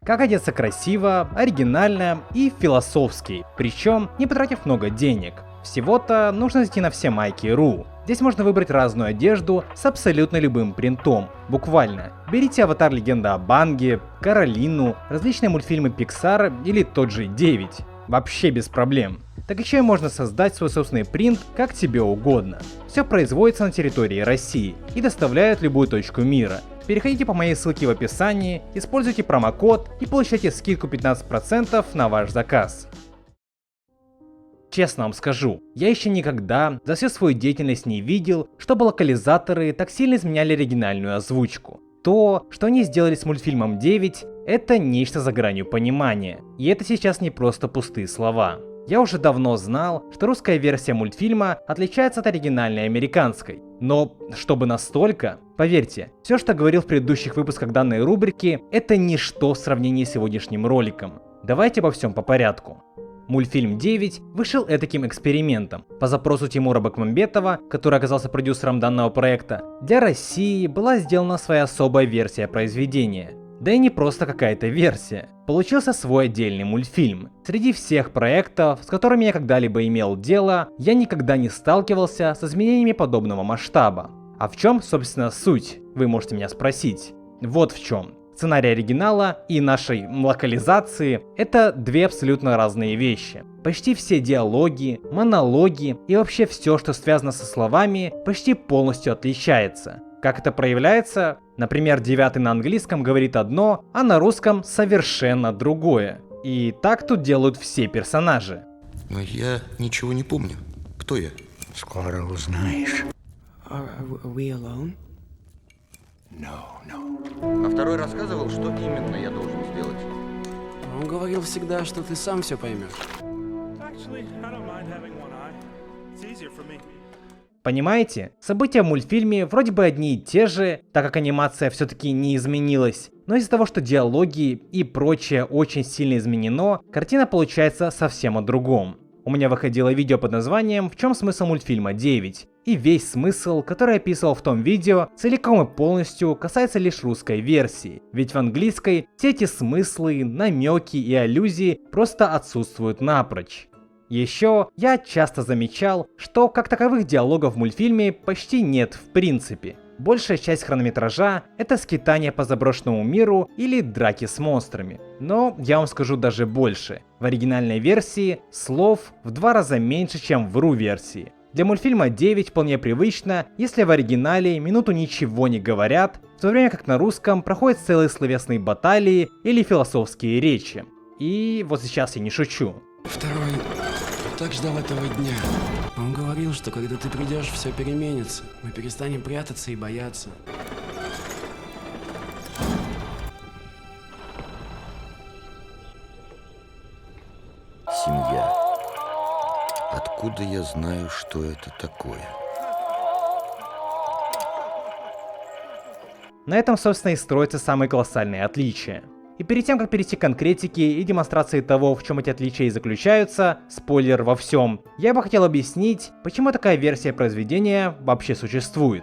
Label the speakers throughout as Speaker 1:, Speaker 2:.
Speaker 1: Как одеться красиво, оригинально и философски, причем не потратив много денег. Всего-то нужно зайти на всемайки.ру. Здесь можно выбрать разную одежду с абсолютно любым принтом. Буквально. Берите аватар Легенда об Аанге, Каролину, различные мультфильмы Pixar или тот же 9. Вообще без проблем. Так еще и можно создать свой собственный принт как тебе угодно. Все производится на территории России и доставляют в любую точку мира. Переходите по моей ссылке в описании, используйте промокод и получайте скидку 15% на ваш заказ. Честно вам скажу, я еще никогда за всю свою деятельность не видел, чтобы локализаторы так сильно изменяли оригинальную озвучку. То, что они сделали с мультфильмом 9, это нечто за гранью понимания. И это сейчас не просто пустые слова. Я уже давно знал, что русская версия мультфильма отличается от оригинальной американской. Но чтобы настолько, поверьте, все, что говорил в предыдущих выпусках данной рубрики, это ничто в сравнении с сегодняшним роликом. Давайте обо всем по порядку. Мультфильм 9 вышел этаким экспериментом. По запросу Тимура Бекмамбетова, который оказался продюсером данного проекта, для России была сделана своя особая версия произведения. Да и не просто какая-то версия. Получился свой отдельный мультфильм. Среди всех проектов, с которыми я когда-либо имел дело, я никогда не сталкивался с изменениями подобного масштаба. А в чем, собственно, суть? Вы можете меня спросить. Вот в чем. Сценарий оригинала и нашей локализации — это две абсолютно разные вещи. Почти все диалоги, монологи и вообще все, что связано со словами, почти полностью отличается. Как это проявляется? Например, 9 на английском говорит одно, а на русском совершенно другое. И так тут делают все персонажи.
Speaker 2: Но я ничего не помню. Кто я?
Speaker 3: Скоро узнаешь.
Speaker 4: Are we alone?
Speaker 2: А второй рассказывал, что именно я должен сделать.
Speaker 4: Он говорил всегда, что ты сам все поймешь.
Speaker 1: Понимаете? События в мультфильме вроде бы одни и те же, так как анимация все-таки не изменилась. Но из-за того, что диалоги и прочее очень сильно изменено, картина получается совсем о другом. У меня выходило видео под названием «В чем смысл мультфильма 9?». И весь смысл, который я описывал в том видео, целиком и полностью касается лишь русской версии. Ведь в английской все эти смыслы, намеки и аллюзии просто отсутствуют напрочь. Еще я часто замечал, что как таковых диалогов в мультфильме почти нет в принципе. Большая часть хронометража — это скитания по заброшенному миру или драки с монстрами. Но я вам скажу даже больше. В оригинальной версии слов в 2 раза меньше, чем в RU-версии. Для мультфильма 9 вполне привычно, если в оригинале минуту ничего не говорят, в то время как на русском проходят целые словесные баталии или философские речи. И вот сейчас я не шучу.
Speaker 4: Второй так ждал этого дня. Он говорил, что когда ты придешь, все переменится. Мы перестанем прятаться и бояться.
Speaker 2: Семья. Откуда я знаю, что это такое?
Speaker 1: На этом, собственно, и строятся самые колоссальные отличия. И перед тем, как перейти к конкретике и демонстрации того, в чем эти отличия и заключаются, спойлер во всем, я бы хотел объяснить, почему такая версия произведения вообще существует.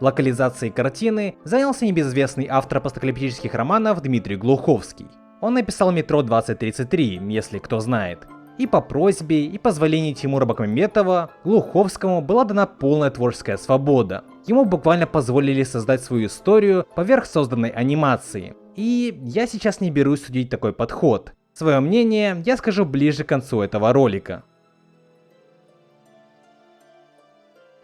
Speaker 1: Локализацией картины занялся небезызвестный автор постапокалиптических романов Дмитрий Глуховский. Он написал «Метро 2033», если кто знает. И по просьбе и позволению Тимура Бекмамбетова Глуховскому была дана полная творческая свобода. Ему буквально позволили создать свою историю поверх созданной анимации. И я сейчас не берусь судить такой подход. Свое мнение я скажу ближе к концу этого ролика.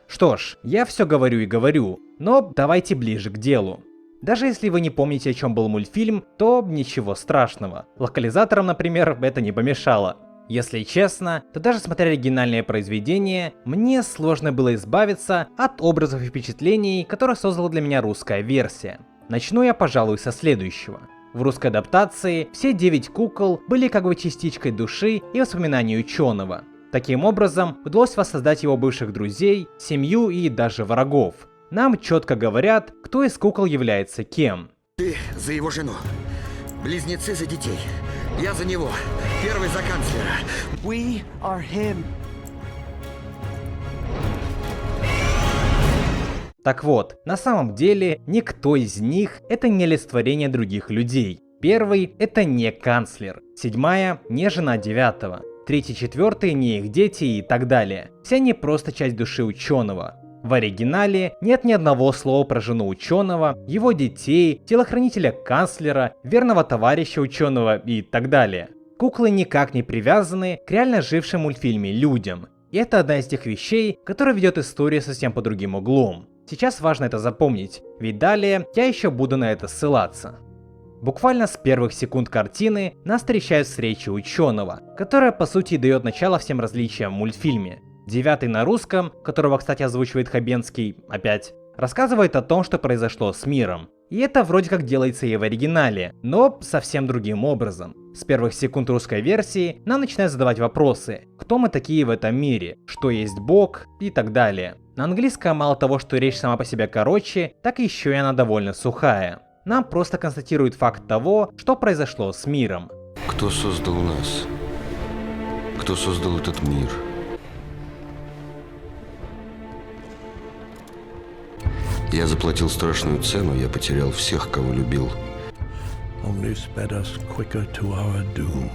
Speaker 1: Что ж, я все говорю и говорю, но давайте ближе к делу. Даже если вы не помните, о чем был мультфильм, то ничего страшного. Локализаторам, например, это не помешало. Если честно, то даже смотря оригинальное произведение, мне сложно было избавиться от образов и впечатлений, которые создала для меня русская версия. Начну я, пожалуй, со следующего. В русской адаптации все 9 кукол были как бы частичкой души и воспоминаний ученого. Таким образом, удалось воссоздать его бывших друзей, семью и даже врагов. Нам четко говорят, кто из кукол является кем.
Speaker 2: Ты за его жену. Близнецы за детей. Я за него. Первый за канцлера.
Speaker 5: We are him.
Speaker 1: Так вот, на самом деле, никто из них это не олицетворение других людей. Первый — это не канцлер, седьмая — не жена девятого, третий, четвертый — не их дети и так далее. Все они просто часть души ученого. В оригинале нет ни одного слова про жену ученого, его детей, телохранителя канцлера, верного товарища ученого и так далее. Куклы никак не привязаны к реально жившим в мультфильме людям. И это одна из тех вещей, которая ведет историю совсем по другим углом. Сейчас важно это запомнить, ведь далее я еще буду на это ссылаться. Буквально с первых секунд картины нас встречают встречи ученого, которая по сути дает начало всем различиям в мультфильме. Девятый на русском, которого, кстати, озвучивает Хабенский, опять, рассказывает о том, что произошло с миром. И это вроде как делается и в оригинале, но совсем другим образом. С первых секунд русской версии нам начинают задавать вопросы, кто мы такие в этом мире, что есть Бог и так далее. На английском мало того, что речь сама по себе короче, так еще и она довольно сухая. Нам просто констатируют факт того, что произошло с миром.
Speaker 6: Кто создал нас? Кто создал этот мир? Я заплатил страшную цену, я потерял всех, кого любил.
Speaker 3: Only sped us quicker to our doom.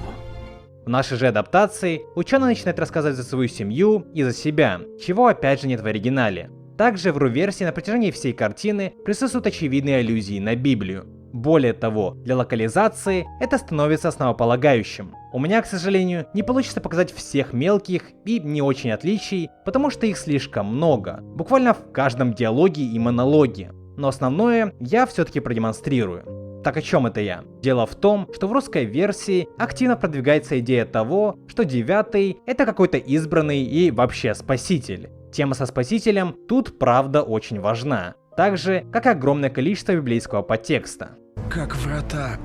Speaker 1: В нашей же адаптации ученый начинает рассказывать за свою семью и за себя, чего опять же нет в оригинале. Также в ру-версии на протяжении всей картины присутствуют очевидные аллюзии на Библию. Более того, для локализации это становится основополагающим. У меня, к сожалению, не получится показать всех мелких и не очень отличий, потому что их слишком много, буквально в каждом диалоге и монологе. Но основное я все-таки продемонстрирую. Так о чем это я? Дело в том, что в русской версии активно продвигается идея того, что девятый — это какой-то избранный и вообще спаситель. Тема со спасителем тут правда очень важна, так же, как и огромное количество библейского подтекста.
Speaker 4: Как врата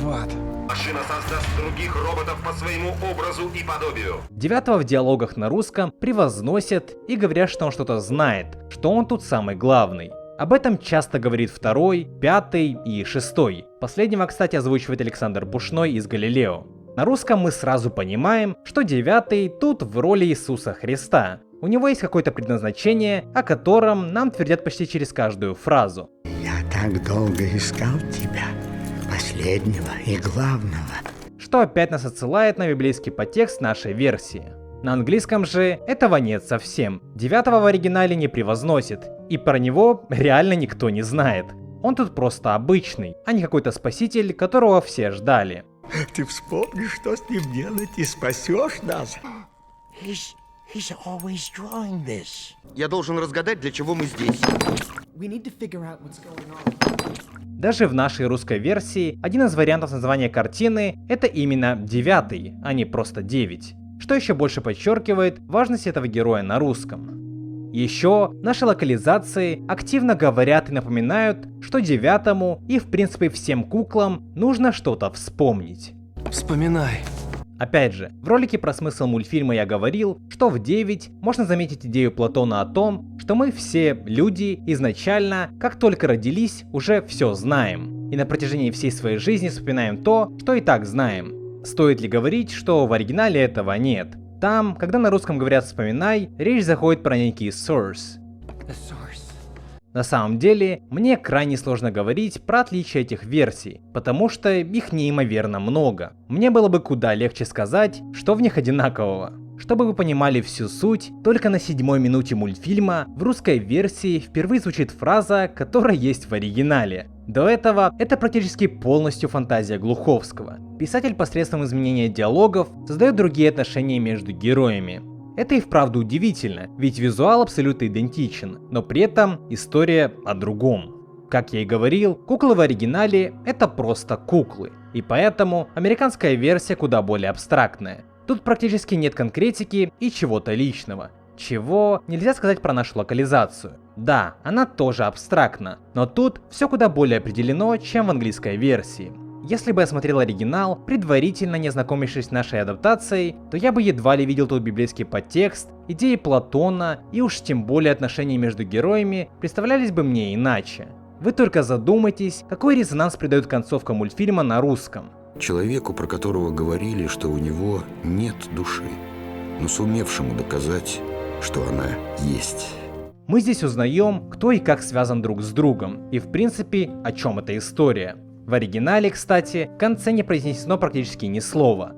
Speaker 4: в ад.
Speaker 7: Машина создаст других роботов по своему образу и подобию.
Speaker 1: Девятого в диалогах на русском превозносят и говорят, что он что-то знает, что он тут самый главный. Об этом часто говорит второй, пятый и шестой. Последнего, кстати, озвучивает Александр Бушной из «Галилео». На русском мы сразу понимаем, что девятый тут в роли Иисуса Христа. У него есть какое-то предназначение, о котором нам твердят почти через каждую фразу.
Speaker 3: Я так долго искал тебя, последнего и главного.
Speaker 1: Что опять нас отсылает на библейский подтекст нашей версии. На английском же этого нет совсем. Девятого в оригинале не превозносит, и про него реально никто не знает. Он тут просто обычный, а не какой-то спаситель, которого все ждали.
Speaker 3: Ты вспомнишь, что с ним делать, и спасешь нас.
Speaker 5: He's always drawing this.
Speaker 2: Я должен разгадать, для чего мы здесь.
Speaker 5: We need to figure out what's going on.
Speaker 1: Даже в нашей русской версии один из вариантов названия картины — это именно девятый, а не просто 9. Что еще больше подчеркивает важность этого героя на русском. Еще наши локализации активно говорят и напоминают, что девятому и в принципе всем куклам нужно что-то вспомнить.
Speaker 4: Вспоминай.
Speaker 1: Опять же, в ролике про смысл мультфильма я говорил, что в 9 можно заметить идею Платона о том, что мы все люди изначально, как только родились, уже все знаем. И на протяжении всей своей жизни вспоминаем то, что и так знаем. Стоит ли говорить, что в оригинале этого нет? Там, когда на русском говорят «вспоминай», речь заходит про некий source. На самом деле, мне крайне сложно говорить про отличия этих версий, потому что их неимоверно много. Мне было бы куда легче сказать, что в них одинакового. Чтобы вы понимали всю суть, только на 7-й минуте мультфильма в русской версии впервые звучит фраза, которая есть в оригинале. До этого это практически полностью фантазия Глуховского. Писатель посредством изменения диалогов создает другие отношения между героями. Это и вправду удивительно, ведь визуал абсолютно идентичен, но при этом история о другом. Как я и говорил, куклы в оригинале — это просто куклы, и поэтому американская версия куда более абстрактная. Тут практически нет конкретики и чего-то личного, чего нельзя сказать про нашу локализацию. Да, она тоже абстрактна, но тут все куда более определено, чем в английской версии. Если бы я смотрел оригинал, предварительно не ознакомившись с нашей адаптацией, то я бы едва ли видел тут библейский подтекст, идеи Платона и уж тем более отношения между героями представлялись бы мне иначе. Вы только задумайтесь, какой резонанс придает концовка мультфильма на русском.
Speaker 6: Человеку, про которого говорили, что у него нет души, но сумевшему доказать, что она есть.
Speaker 1: Мы здесь узнаем, кто и как связан друг с другом, и в принципе, о чем эта история. В оригинале, кстати, в конце не произнесено практически ни слова.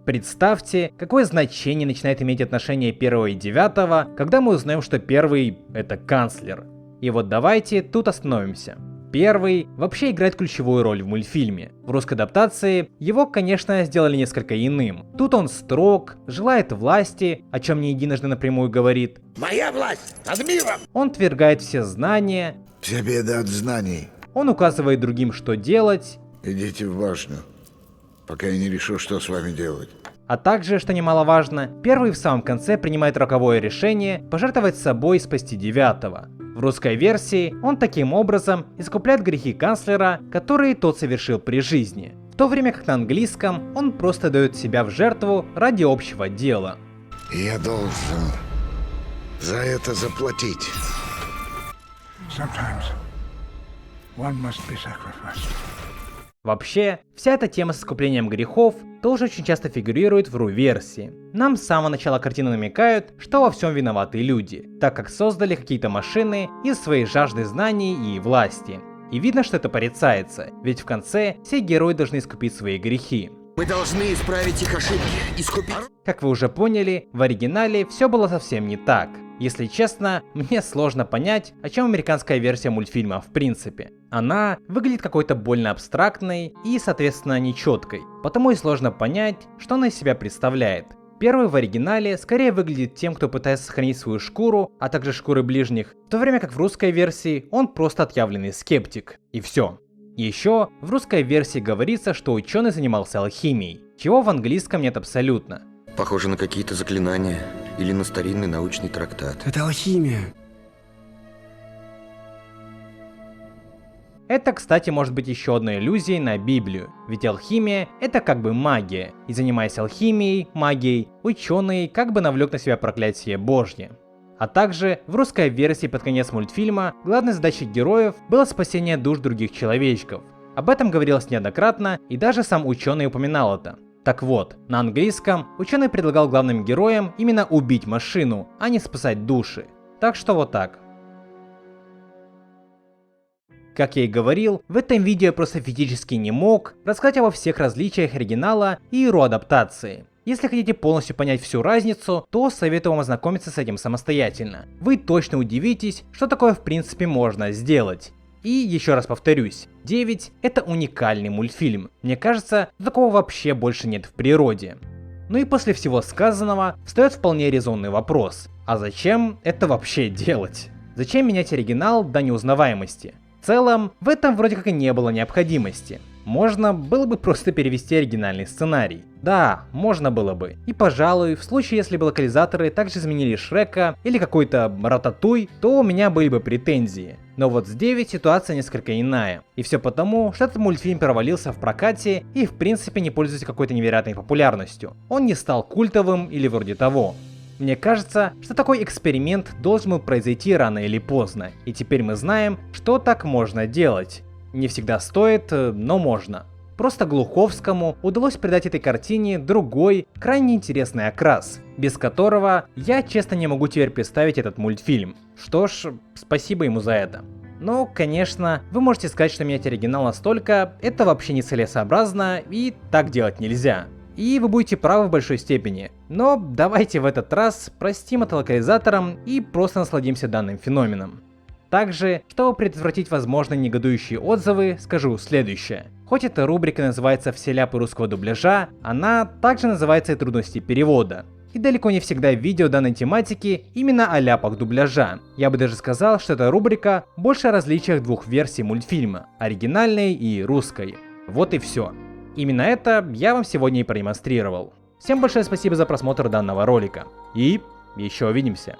Speaker 1: Представьте, какое значение начинает иметь отношение 1 и 9, когда мы узнаем, что 1 это канцлер. И вот давайте тут остановимся. 1 вообще играет ключевую роль в мультфильме. В русской адаптации его, конечно, сделали несколько иным. Тут он строг, желает власти, о чем не единожды напрямую говорит.
Speaker 3: Моя власть над миром!
Speaker 1: Он твергает все знания.
Speaker 3: Вся беда от знаний.
Speaker 1: Он указывает другим, что делать.
Speaker 3: Идите в башню, пока я не решу, что с вами делать.
Speaker 1: А также, что немаловажно, 1 в самом конце принимает роковое решение пожертвовать собой и спасти 9. В русской версии он таким образом искупляет грехи канцлера, которые тот совершил при жизни. В то время как на английском он просто дает себя в жертву ради общего дела.
Speaker 3: Я должен за это заплатить. Sometimes one must be sacrificed.
Speaker 1: Вообще, вся эта тема с искуплением грехов тоже очень часто фигурирует в RU-версии. Нам с самого начала картины намекают, что во всем виноваты люди, так как создали какие-то машины из своей жажды знаний и власти. И видно, что это порицается, ведь в конце все герои должны искупить свои грехи.
Speaker 2: Мы должны исправить их ошибки, искупить...
Speaker 1: Как вы уже поняли, в оригинале все было совсем не так. Если честно, мне сложно понять, о чем американская версия мультфильма в принципе. Она выглядит какой-то больно абстрактной и, соответственно, нечеткой. Потому и сложно понять, что она из себя представляет. 1 в оригинале скорее выглядит тем, кто пытается сохранить свою шкуру, а также шкуры ближних, в то время как в русской версии он просто отъявленный скептик. И все. Еще в русской версии говорится, что ученый занимался алхимией, чего в английском нет абсолютно.
Speaker 6: Похоже на какие-то заклинания или на старинный научный трактат.
Speaker 4: Это алхимия.
Speaker 1: Это, кстати, может быть еще одной иллюзией на Библию, ведь алхимия — это как бы магия, и занимаясь алхимией, магией, ученый как бы навлек на себя проклятие Божье. А также в русской версии под конец мультфильма главной задачей героев было спасение душ других человечков. Об этом говорилось неоднократно, и даже сам ученый упоминал это. Так вот, на английском ученый предлагал главным героям именно убить машину, а не спасать души. Так что вот так. Как я и говорил, в этом видео я просто физически не мог рассказать обо всех различиях оригинала и RU-адаптации. Если хотите полностью понять всю разницу, то советую вам ознакомиться с этим самостоятельно. Вы точно удивитесь, что такое в принципе можно сделать. И еще раз повторюсь, 9 это уникальный мультфильм. Мне кажется, такого вообще больше нет в природе. Ну и после всего сказанного встает вполне резонный вопрос. А зачем это вообще делать? Зачем менять оригинал до неузнаваемости? В целом, в этом вроде как и не было необходимости. Можно было бы просто перевести оригинальный сценарий. Да, можно было бы. И пожалуй, в случае, если бы локализаторы также изменили Шрека или какой-то Рататуй, то у меня были бы претензии. Но вот с 9 ситуация несколько иная. И все потому, что этот мультфильм провалился в прокате и в принципе не пользуется какой-то невероятной популярностью. Он не стал культовым или вроде того. Мне кажется, что такой эксперимент должен был произойти рано или поздно, и теперь мы знаем, что так можно делать. Не всегда стоит, но можно. Просто Глуховскому удалось придать этой картине другой, крайне интересный окрас, без которого я честно не могу теперь представить этот мультфильм. Что ж, спасибо ему за это. Но, конечно, вы можете сказать, что менять оригинал настолько, это вообще не целесообразно и так делать нельзя. И вы будете правы в большой степени. Но давайте в этот раз простим это локализаторам и просто насладимся данным феноменом. Также, чтобы предотвратить возможные негодующие отзывы, скажу следующее. Хоть эта рубрика называется «Все ляпы русского дубляжа», она также называется и «Трудности перевода». И далеко не всегда видео данной тематики именно о ляпах дубляжа. Я бы даже сказал, что эта рубрика больше о различиях двух версий мультфильма, оригинальной и русской. Вот и все. Именно это я вам сегодня и продемонстрировал. Всем большое спасибо за просмотр данного ролика. И еще увидимся.